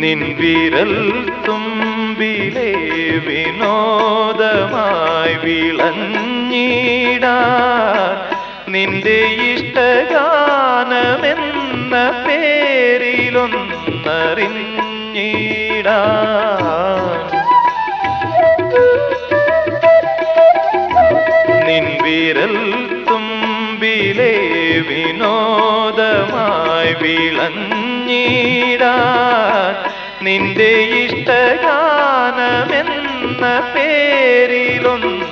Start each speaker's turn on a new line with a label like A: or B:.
A: നിൻ വിരൽ തുമ്പിലെ വിനോദമായി വിളഞ്ഞിടാൻ നിന്റെ ഇഷ്ടഗാനമെന്ന പേരിലൊന്നറിഞ്ഞിടാൻ നിൻ വിരൽ തുമ്പിലെ വിനോദമായി വിളഞ്ഞിടാൻ നിന്റെ ഇഷ്ടഗാനമെന്ന പേരിലൊന്നറിഞ്ഞിടാൻ